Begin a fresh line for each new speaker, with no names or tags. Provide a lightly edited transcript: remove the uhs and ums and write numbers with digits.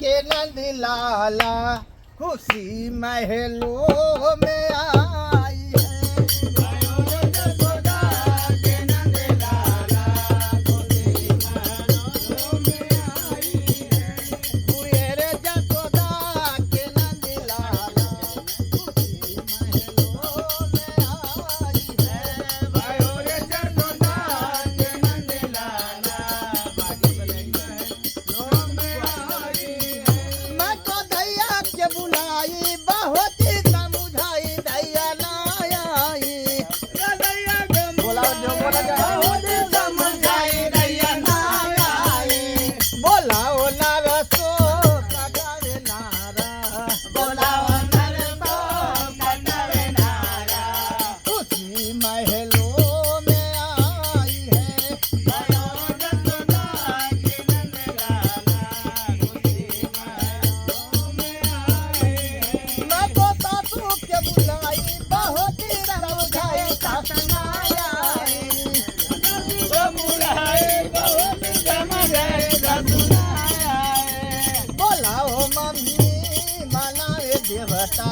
के नंद लाला खुशी महलों में आई है।
यशोदा के नंद लाला खुशी महलों में आई है।
कुएर यशोदा के नंद लाला खुशी महलों में आई है।
यशोदा के नंद लाला खुशी महलों में आई है।
मैं तो दैया के बुलाई बहुत ही समझाई दैया ना आई।
दैया के
बोला जो बोला
बहुत समझाई दैया ना आई।
बोलाओ नरसो कटावे नारा
बोलाओ नरसो कटावे नारा।
खुशी महलों में आई है।
यशोदा के नंद लाला खुशी महलों में आई है।
मैं तो सासू के बुलाई बहुत ही समझाई सास ना आई।
वो बुलाए बहुत समझाए ससुराए।
बोलाओ मम्मी मनाए देवता